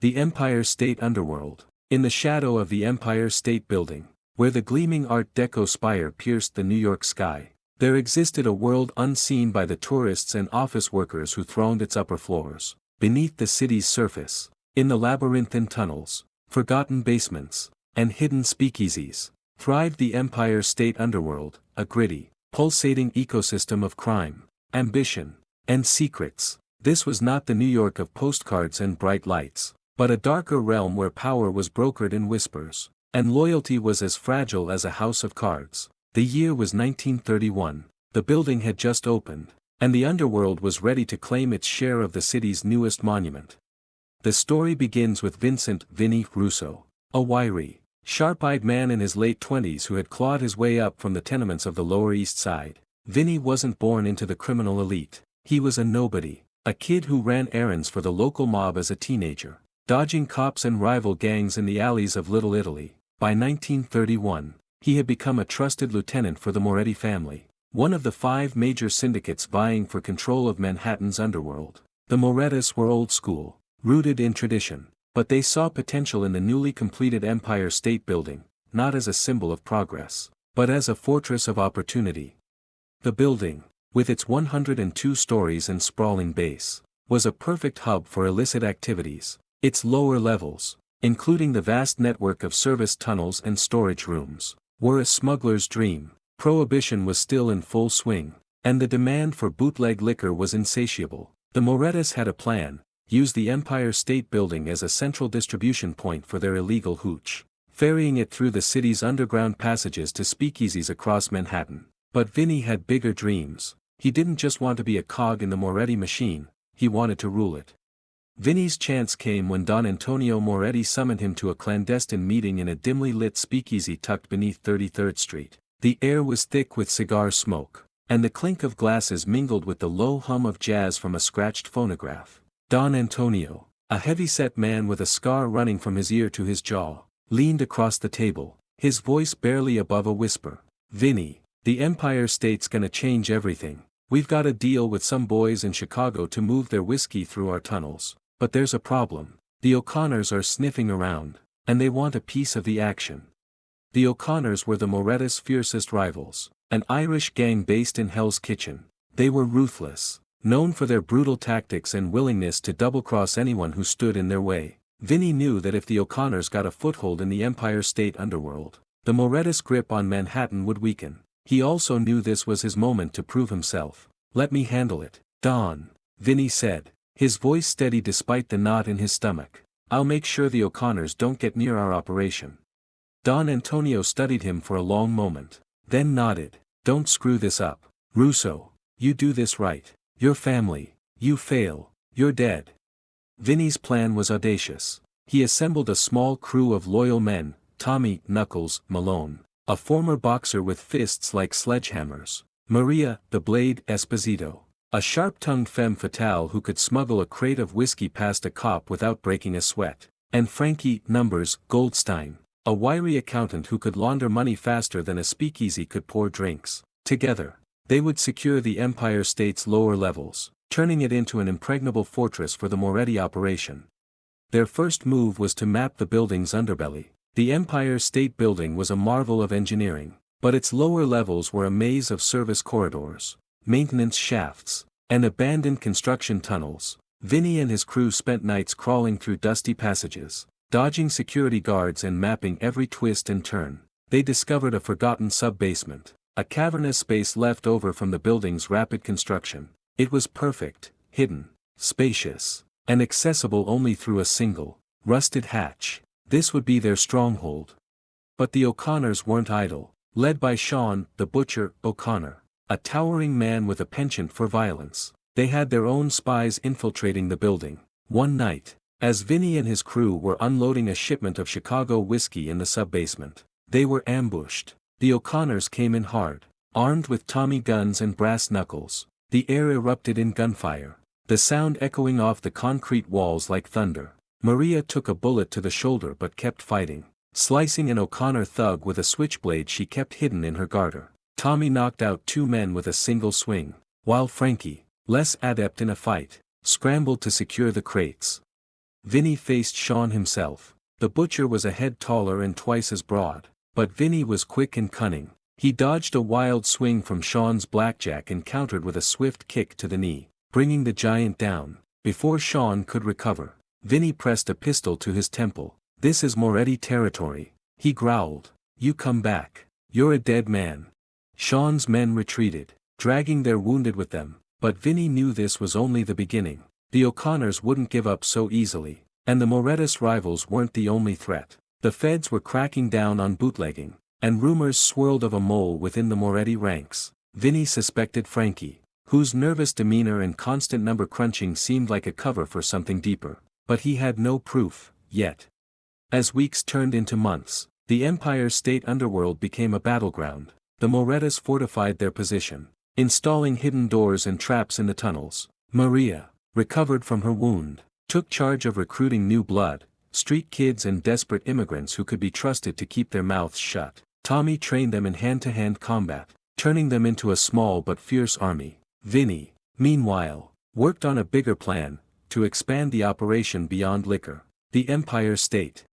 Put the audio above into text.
The Empire State Underworld. In the shadow of the Empire State Building, where the gleaming Art Deco spire pierced the New York sky, there existed a world unseen by the tourists and office workers who thronged its upper floors. Beneath the city's surface, in the labyrinthine tunnels, forgotten basements, and hidden speakeasies, thrived the Empire State Underworld, a gritty, pulsating ecosystem of crime, ambition, and secrets. This was not the New York of postcards and bright lights, but a darker realm where power was brokered in whispers, and loyalty was as fragile as a house of cards. The year was 1931, the building had just opened, and the underworld was ready to claim its share of the city's newest monument. The story begins with Vincent "Vinny" Russo, a wiry, sharp-eyed man in his late 20s who had clawed his way up from the tenements of the Lower East Side. Vinny wasn't born into the criminal elite. He was a nobody, a kid who ran errands for the local mob as a teenager, dodging cops and rival gangs in the alleys of Little Italy. By 1931, he had become a trusted lieutenant for the Moretti family, one of the 5 major syndicates vying for control of Manhattan's underworld. The Morettis were old school, rooted in tradition, but they saw potential in the newly completed Empire State Building, not as a symbol of progress, but as a fortress of opportunity. The building, with its 102 stories and sprawling base, was a perfect hub for illicit activities. Its lower levels, including the vast network of service tunnels and storage rooms, were a smuggler's dream. Prohibition was still in full swing, and the demand for bootleg liquor was insatiable. The Morettis had a plan: use the Empire State Building as a central distribution point for their illegal hooch, ferrying it through the city's underground passages to speakeasies across Manhattan. But Vinny had bigger dreams. He didn't just want to be a cog in the Moretti machine, he wanted to rule it. Vinny's chance came when Don Antonio Moretti summoned him to a clandestine meeting in a dimly lit speakeasy tucked beneath 33rd Street. The air was thick with cigar smoke, and the clink of glasses mingled with the low hum of jazz from a scratched phonograph. Don Antonio, a heavy-set man with a scar running from his ear to his jaw, leaned across the table, his voice barely above a whisper. "Vinny, the Empire State's gonna change everything. We've got a deal with some boys in Chicago to move their whiskey through our tunnels. But there's a problem. The O'Connors are sniffing around, and they want a piece of the action." The O'Connors were the Morettis' fiercest rivals, an Irish gang based in Hell's Kitchen. They were ruthless, known for their brutal tactics and willingness to double-cross anyone who stood in their way. Vinny knew that if the O'Connors got a foothold in the Empire State Underworld, the Morettis' grip on Manhattan would weaken. He also knew this was his moment to prove himself. "Let me handle it, Don," Vinny said, his voice steady despite the knot in his stomach. "I'll make sure the O'Connors don't get near our operation." Don Antonio studied him for a long moment, then nodded. "Don't screw this up, Russo. You do this right. Your family, you fail, you're dead." Vinny's plan was audacious. He assembled a small crew of loyal men: Tommy "Knuckles" Malone, a former boxer with fists like sledgehammers; Maria "The Blade" Esposito, a sharp-tongued femme fatale who could smuggle a crate of whiskey past a cop without breaking a sweat; and Frankie "Numbers" Goldstein, a wiry accountant who could launder money faster than a speakeasy could pour drinks. Together, they would secure the Empire State's lower levels, turning it into an impregnable fortress for the Moretti operation. Their first move was to map the building's underbelly. The Empire State Building was a marvel of engineering, but its lower levels were a maze of service corridors, maintenance shafts, and abandoned construction tunnels. Vinny and his crew spent nights crawling through dusty passages, dodging security guards and mapping every twist and turn. They discovered a forgotten sub-basement, a cavernous space left over from the building's rapid construction. It was perfect, hidden, spacious, and accessible only through a single, rusted hatch. This would be their stronghold. But the O'Connors weren't idle. Led by Sean, the Butcher, O'Connor, a towering man with a penchant for violence, they had their own spies infiltrating the building. One night, as Vinny and his crew were unloading a shipment of Chicago whiskey in the sub-basement, they were ambushed. The O'Connors came in hard, armed with Tommy guns and brass knuckles. The air erupted in gunfire, the sound echoing off the concrete walls like thunder. Maria took a bullet to the shoulder but kept fighting, slicing an O'Connor thug with a switchblade she kept hidden in her garter. Tommy knocked out 2 men with a single swing, while Frankie, less adept in a fight, scrambled to secure the crates. Vinny faced Sean himself. The butcher was a head taller and twice as broad, but Vinny was quick and cunning. He dodged a wild swing from Sean's blackjack and countered with a swift kick to the knee, bringing the giant down. Before Sean could recover, Vinny pressed a pistol to his temple. "This is Moretti territory," he growled. "You come back. You're a dead man." Sean's men retreated, dragging their wounded with them, but Vinny knew this was only the beginning. The O'Connors wouldn't give up so easily, and the Morettis rivals weren't the only threat. The feds were cracking down on bootlegging, and rumors swirled of a mole within the Moretti ranks. Vinny suspected Frankie, whose nervous demeanor and constant number crunching seemed like a cover for something deeper, but he had no proof, yet. As weeks turned into months, the Empire State Underworld became a battleground. The Morettis fortified their position, installing hidden doors and traps in the tunnels. Maria, recovered from her wound, took charge of recruiting new blood, street kids and desperate immigrants who could be trusted to keep their mouths shut. Tommy trained them in hand-to-hand combat, turning them into a small but fierce army. Vinny, meanwhile, worked on a bigger plan, to expand the operation beyond liquor. The Empire State